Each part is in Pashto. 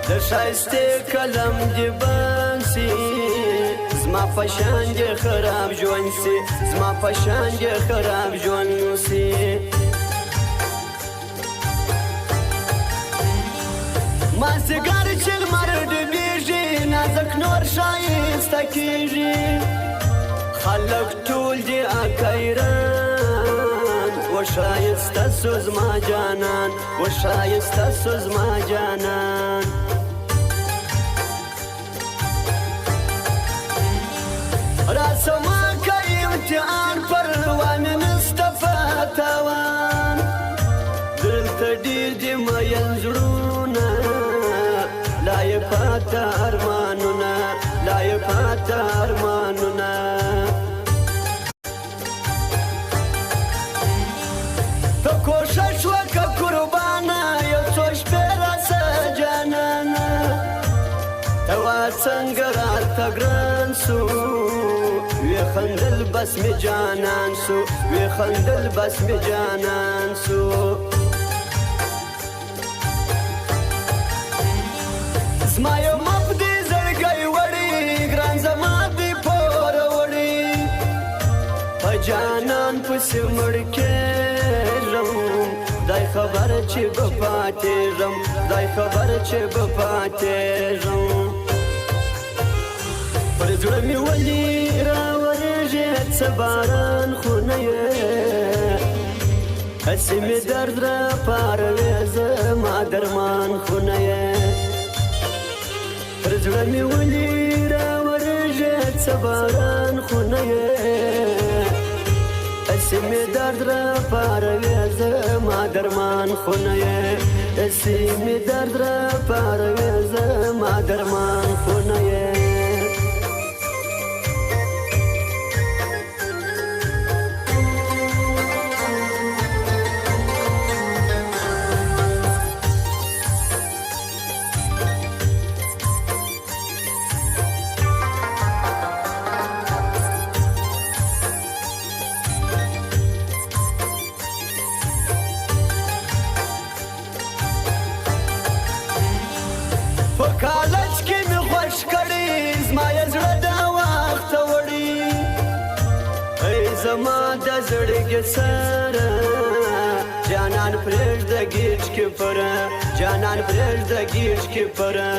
د ښایستې قلم دې بند سي زما په شان دې خراب ژوند سي زما په شان دې خراب ژوند سي مازدیګر چې لمر ډوبېږي نازک نور ښایسته کېږي خلک ټول دې اکیران وښایسته سو زما جانان وښایسته سو زما جانان راسما که امتحان پروان نسته فتاوان دلته ډېر دي میین زړونه لا یې پاته ارمانونه لا یې پاته ارمانونه ته کوښښ وکړه قربانه یو څو شپې راسه جانانه ته وا څنګه راته ګران سو وی خندل بس می جانان سو وی خندل بس می جانان سو زما یو مپ دی زړګی وړي ګران زما دی پور وړي په جانان پسې مړ کېږم خدای خبر چې به پاتېږم خدای خبر چې به پاتېږم پر زړه مې ولې راورېږي څه باران خو نه یې هسې مې درد راپاروې زما درمان خو نه یې پر زړه مې ولې راورېږي څه باران خو نه یې هسې مې درد راپاروې زما درمان خو نه یې هسې مې درد راپاروې زما درمان خو نه یې په کالج کې مې خوښ کړي زما یې زړه دا وخته وړي ای زما د زړګي سره جانان پرېږده ګیج کې پره جانان پرېږده ګیج کې پره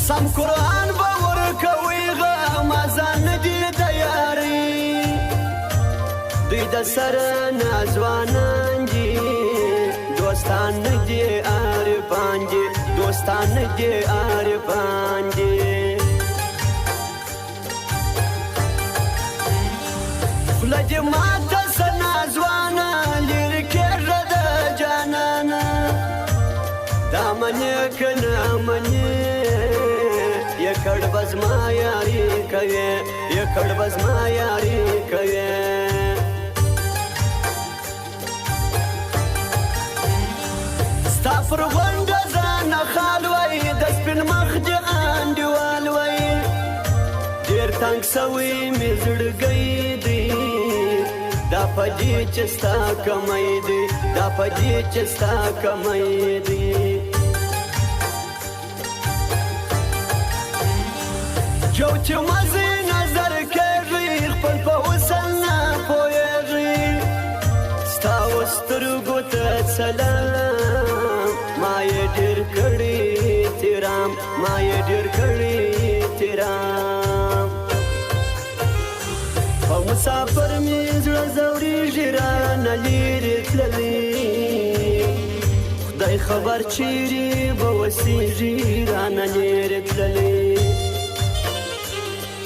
سم قرآن به ورکوي غمازان نه دي د یاري دوی د سره ناځوانان دي دوستان نه دي عارفان دي دوستان نه دي عارفان دي خوله دې ماته څه ناځوانه لرې کېږه د جانانه دا منې که نه منې یکړ به زما یاري کوې یکړ به زما یاري کوې ستا پر غونډه ځانه خال وی د سپین مخ دې انډیوال وی ډېر تنګ سوی مې زړګی دی دا په دې چې ستا کمی دی دا په دې چې ستا کمی دی جو چې مزې نظر کېږي خپل په وصل نه پوهېږي ستا و سترګو ته سلام ما یې ډېر کړي تیرام ما یې ډېر کړي تیرام په مسافر مې زړه ځورېږي رانه لېرې تللې خدای خبر چیرې به وسېږي رانه لېرې تللې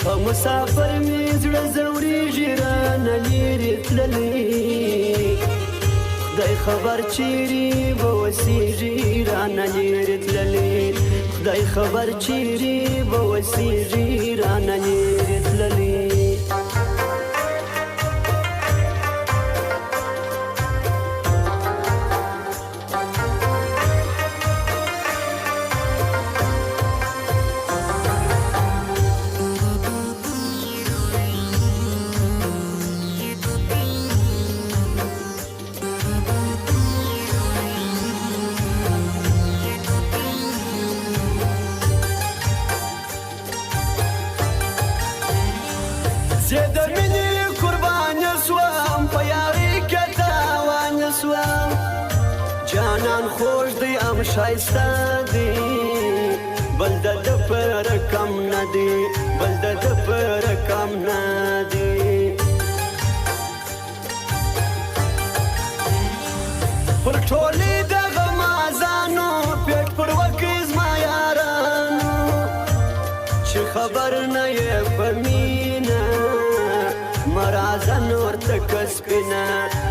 په مسافر مې زړه ځورېږي رانه لېرې تللې خدای خبر چیرې به وسېږي رانه لېرې تللې خدای خبر چیرې به وسېږي رانه لېرې تللې جانان خوش دی ام شایسته دی بل د پر کم ندی بل د پر کم ندی پر ټولې د غمازانو پیټ پر وکیز ما یارانو چې خبر نه یې په مینه مرازه نور تک سپینه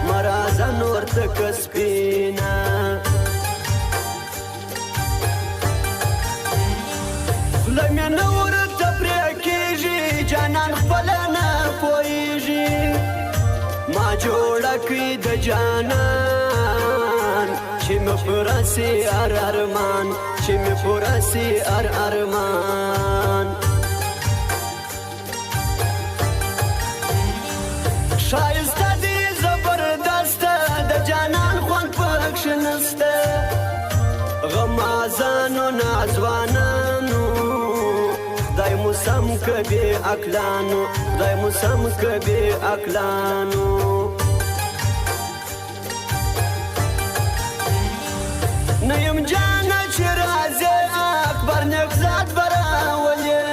مرازه نور تک سپینه خوله مې نه ورته پرې کېږي جانان خپله نه پوهېږي ما جوړه کړي د جانان چې مې پوره سي هر ارمان چې مې پوره سي هر ارمان شایسته دی زبردسته د جانان خوند پکښې نسته غمازانو ناځوانانو خدای مو سم که بې عقلانو خدای مو سم که بې عقلانو نه یم جانه چې راځې اکبر نقزاد به راولې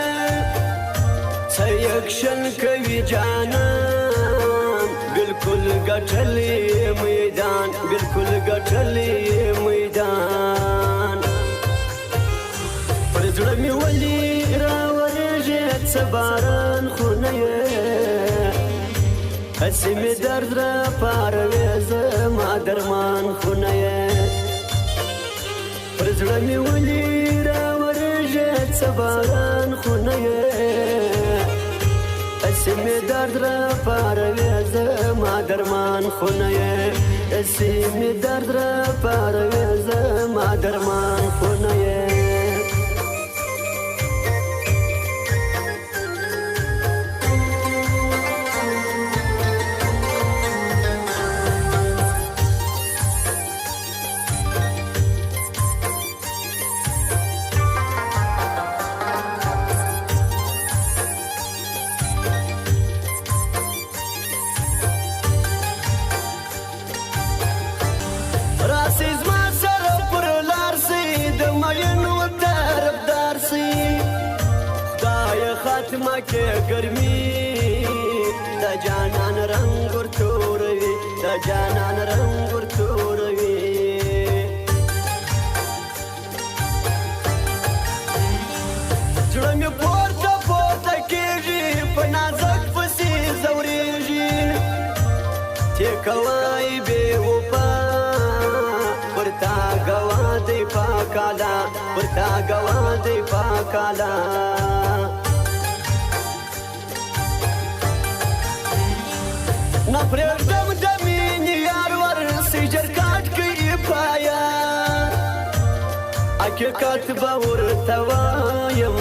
څه یکشن کوي جانان بالکل ګټلی میدان بالکل ګټلی میدان پر زړه مې ولې راورېږي څه باران خو نه یې هسې مې درد راپاروې زما درمان خو نه یې پر زړه مې ولې راورېږي څه باران خو نه یې هسې مې درد راپاروې زما درمان خو نه یې هسې مې درد راپاروې زما درمان خو نه یې راسي زما سره پر لار سي د مینو طرفدار سي خدای خاتمه کې ګرمي د جانان رنګ ورتوروي د جانان رنګ ورتوروي زړه مې پورته پورته کېږي په نازک پسې ځورېږي ټیکوای بې وفا پر تا ګوا دی پاکالا پر تا ګوا دی پاکالا نه پرېږدم د مینې یار ورسي جرګاټ کوي پایا حقیقت به ورته وایم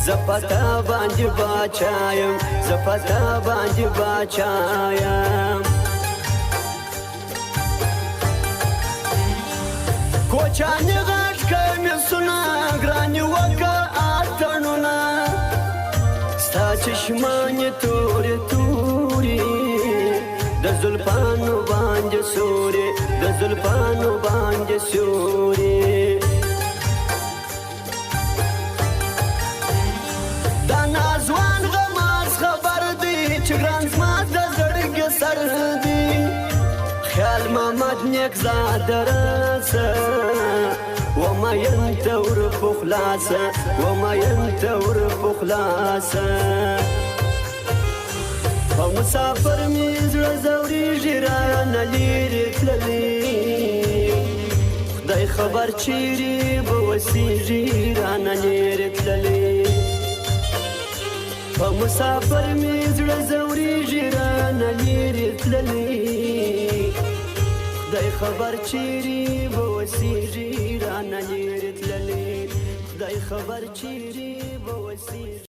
زه په تا باندې باچا یم زه په تا باندې باچا یم کوچانې غټ کمیسونه ګرانې وکه اتڼونه ستا چشمانې تورې تورې د زلفانو باندې سورې د زلفانو باندې سورې دا نازوان غماز خبر دی چې ګران زما د زړګي سر دی خیال محمد نقزاد راسه وما ينتور بخلاصه وما ينتور بخلاصه مسافر مې زړه ځورېږي رانه لېرې تللې خدای خبر چیرې به وسېږي رانه لېرې تللې مسافر مې زړه ځورېږي رانه لېرې تللې خدای خبر چیرې به وسېږي رانه لېرې تللې خدای خبر چیرې به وسېږي